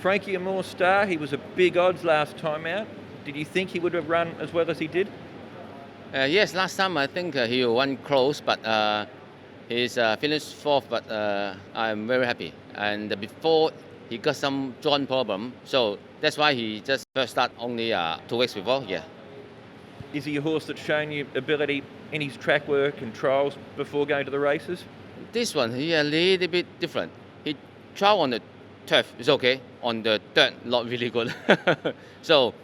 Frankie Amore star, he was a big odds last time out. Did you think he would have run as well as he did? Yes, last time I think he won close, but he's finished fourth. But I'm very happy. And before he got some joint problem, so that's why he just first start only 2 weeks before. Yeah. Is he a horse that's shown you ability in his track work and trials before going to the races? This one he a little bit different. He trial on the turf is okay. On the dirt, not really good. So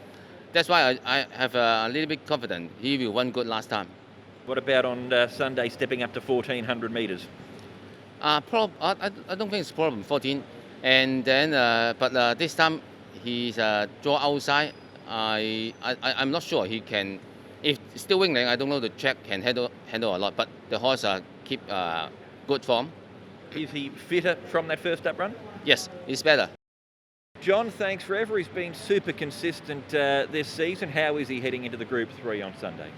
that's why I have a little bit confident he will win good last time. What about on Sunday, stepping up to 1,400 metres? I don't think it's a problem, 14. And then, but this time he's draw outside. I'm not sure he can. If still winning, I don't know the track can handle a lot. But the horse keep good form. Is he fitter from that first up run? Yes, he's better. John, thanks forever. He's been super consistent this season. How is he heading into the Group 3 on Sunday?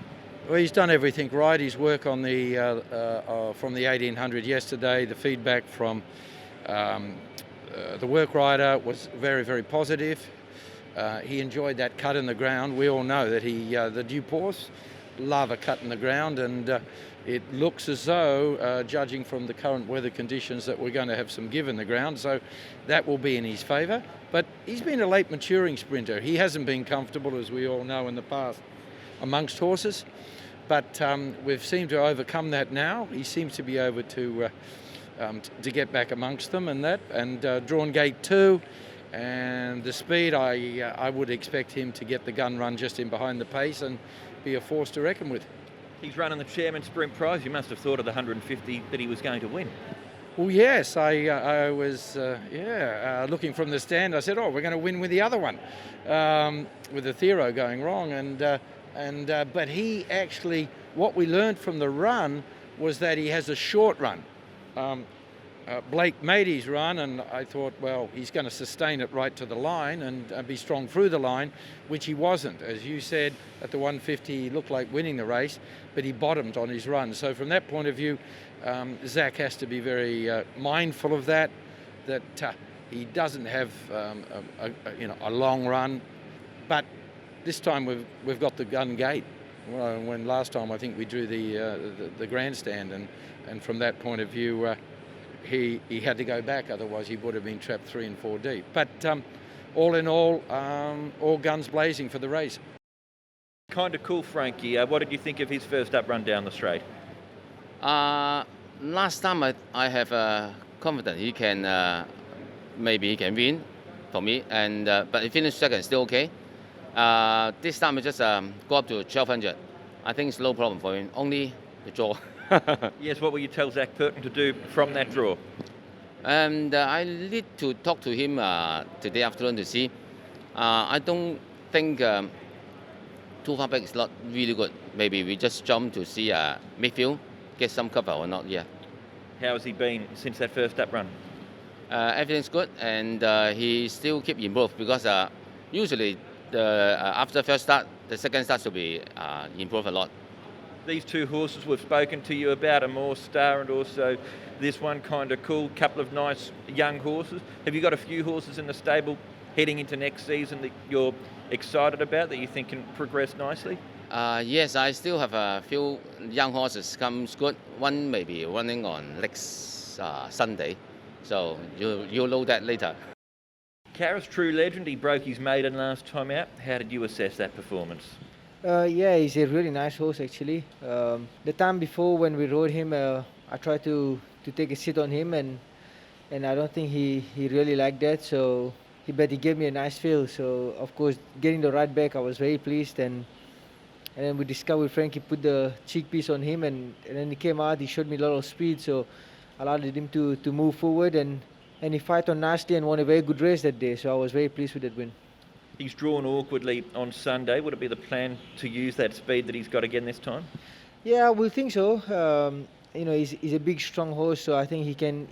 Well, he's done everything right. His work on the from the 1800 yesterday, the feedback from the work rider was very, very positive. He enjoyed that cut in the ground. We all know that the Duports love a cut in the ground, and it looks as though, judging from the current weather conditions, that we're going to have some give in the ground, so that will be in his favour. But he's been a late maturing sprinter. He hasn't been comfortable, as we all know, in the past amongst horses, but we've seemed to overcome that now. He seems to be able to get back amongst them and that, and Drawn Gate 2. And the speed, I would expect him to get the gun run just in behind the pace and be a force to reckon with. He's running the Chairman's Sprint Prize. You must have thought of the 150 that he was going to win. Well, yes, I was looking from the stand. I said, we're going to win with the other one, with the Thero going wrong. But he actually, what we learned from the run was that he has a short run. Blake made his run, and I thought, well, he's going to sustain it right to the line and be strong through the line, which he wasn't. As you said, at the 150, he looked like winning the race, but he bottomed on his run. So from that point of view, Zach has to be very mindful of that he doesn't have a long run. But this time we've got the gun gate. When last time I think we drew the grandstand, and from that point of view, he had to go back, otherwise he would have been trapped 3 and 4 deep. But all in all guns blazing for the race. Kind of cool, Frankie. What did you think of his first up run down the straight? Last time I have confidence he can maybe he can win for me, and but he finished second, still okay. This time I just go up to 1,200. I think it's no problem for him, only the draw. Yes, what will you tell Zach Purton to do from that draw? And I need to talk to him today afternoon to see. I don't think too far back is not really good. Maybe we just jump to see midfield, get some cover or not, yeah. How has he been since that first up run? Everything's good, and he still keep improved because usually after first start, the second start should be improved a lot. These two horses we've spoken to you about, Amore Star and also this one, Kind of Cool, couple of nice young horses. Have you got a few horses in the stable heading into next season that you're excited about, that you think can progress nicely? Yes, I still have a few young horses comes good. One may be running on next Sunday, so you'll know that later. Karis, true legend, he broke his maiden last time out. How did you assess that performance? Yeah, he's a really nice horse actually. The time before when we rode him, I tried to take a sit on him, and I don't think he really liked that. So he gave me a nice feel. So of course, getting the right back, I was very pleased. And then we discovered Frankie put the cheek piece on him, and then he came out. He showed me a lot of speed, so allowed him to move forward, and he fight on nicely and won a very good race that day. So I was very pleased with that win. He's drawn awkwardly on Sunday. Would it be the plan to use that speed that he's got again this time? Yeah, we think so. He's a big, strong horse, so I think he can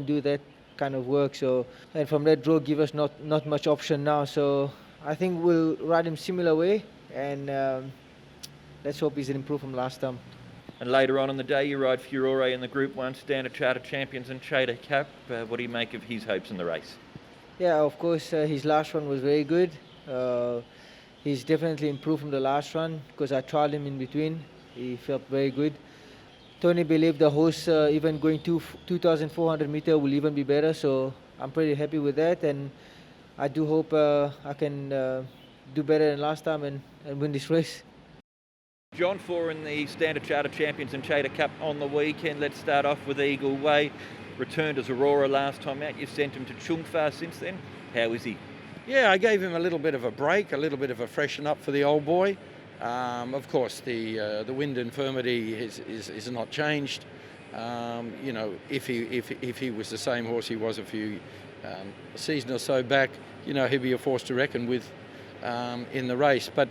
do that kind of work. So, and from that draw, give us not much option now. So I think we'll ride him similar way, and let's hope he's improved from last time. And later on in the day, you ride Furore in the Group 1 Standard Charter Champions and Trader Cup. What do you make of his hopes in the race? Yeah, of course, his last run was very good. Uh, he's definitely improved from the last run because I tried him in between. He felt very good. Tony believed the horse even going to 2,400 meter will even be better, so I'm pretty happy with that, and I do hope I can do better than last time and win this race. John, for in the Standard Charter Champions and Chater Cup on the weekend. Let's start off with Eagle Way. Returned as Aurora last time out. You've sent him to Chungfa since then. How is he? Yeah, I gave him a little bit of a break, a little bit of a freshen up for the old boy. Of course, the wind infirmity is not changed. You know, if he was the same horse he was a few season or so back, you know, he'd be a force to reckon with in the race. But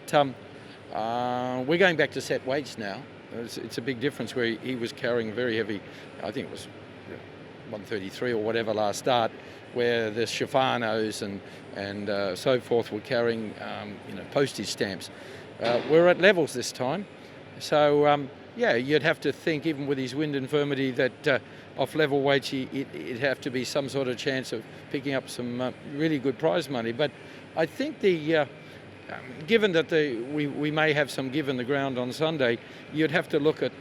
we're going back to set weights now. It's a big difference where he was carrying very heavy, I think it was 133 or whatever last start, where the CHEFANOs and so forth were carrying you know, postage stamps. We're at levels this time, so yeah, you'd have to think even with his wind infirmity that off level weights it'd have to be some sort of chance of picking up some really good prize money. But I think given that we may have some give in the ground on Sunday, you'd have to look at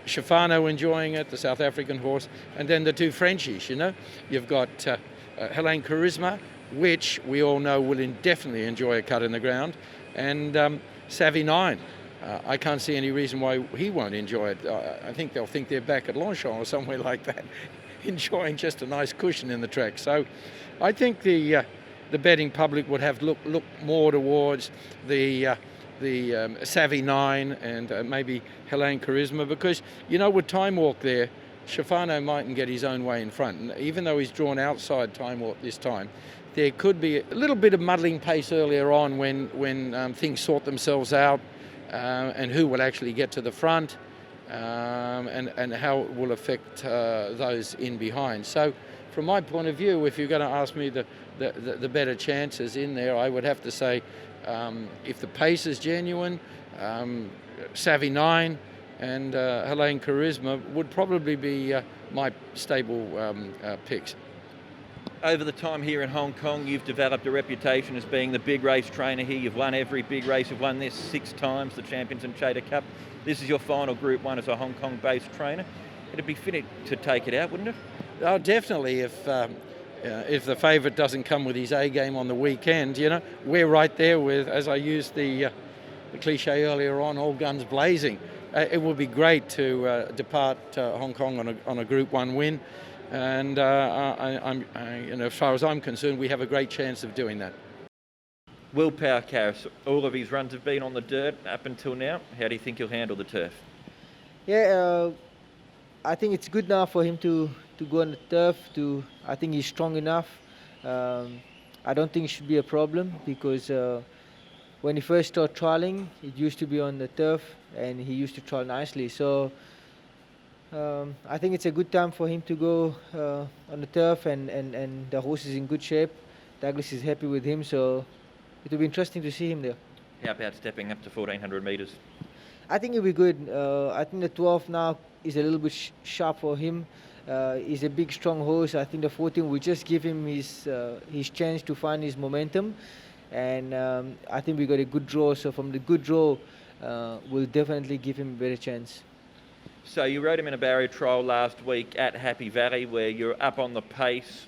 CHEFANO enjoying it, the South African horse, and then the two Frenchies, you know. You've got HELENE Charisma, which we all know will definitely enjoy a cut in the ground, and Savvy 9. I can't see any reason why he won't enjoy it. I think they'll think they're back at Longchamp or somewhere like that, enjoying just a nice cushion in the track. So I think the betting public would have look more towards the Savvy 9 and maybe HELENE Charisma, because, you know, with Time Walk there, CHEFANO mightn't get his own way in front. And even though he's drawn outside Time Walk this time, there could be a little bit of muddling pace earlier on when things sort themselves out, and who will actually get to the front, and how it will affect those in behind. So from my point of view, if you're going to ask me the better chances in there, I would have to say, if the pace is genuine, Savvy 9 and HELENE Charisma would probably be my stable picks. Over the time here in Hong Kong, you've developed a reputation as being the big race trainer here. You've won every big race. You've won this 6 times, the Champions and Chater Cup. This is your final Group 1 as a Hong Kong-based trainer. It'd be fitting to take it out, wouldn't it? Oh, definitely. If the favourite doesn't come with his A game on the weekend, you know, we're right there with, as I used the cliche earlier on, all guns blazing. It would be great to depart Hong Kong on a Group 1 win. And you know, as far as I'm concerned, we have a great chance of doing that. Willpower, Karis. All of his runs have been on the dirt up until now. How do you think he'll handle the turf? Yeah, I think it's good now for him to go on the turf. I think he's strong enough. I don't think it should be a problem because when he first started trialing, it used to be on the turf and he used to trial nicely. So I think it's a good time for him to go on the turf, and the horse is in good shape. Douglas is happy with him, so it will be interesting to see him there. How about stepping up to 1,400 metres? I think it'll be good. I think the 12 now is a little bit sharp for him. He's a big, strong horse. I think the 14 will just give him his chance to find his momentum, and I think we got a good draw. So from the good draw, we'll definitely give him a better chance. So you rode him in a barrier trial last week at Happy Valley, where you're up on the pace,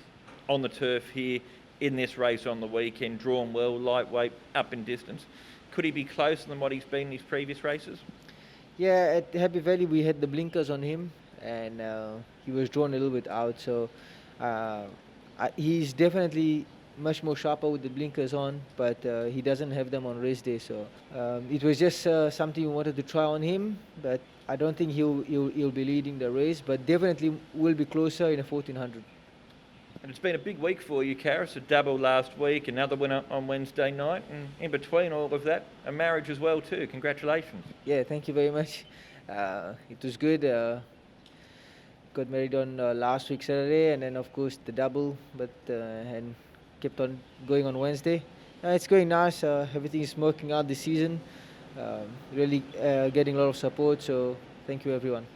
on the turf here, in this race on the weekend, drawn well, lightweight, up in distance. Could he be closer than what he's been in his previous races? Yeah, at Happy Valley we had the blinkers on him, and he was drawn a little bit out. So he's definitely much more sharper with the blinkers on, but he doesn't have them on race day. So it was just something we wanted to try on him, but I don't think he'll be leading the race, but definitely will be closer in a 1400. And it's been a big week for you, Karis. A double last week, another winner on Wednesday night, and in between all of that, a marriage as well too. Congratulations. Yeah, thank you very much. It was good. Got married on last week Saturday, and then of course the double, but and kept on going on Wednesday. It's going nice. Everything is working out this season. Really getting a lot of support. So thank you everyone.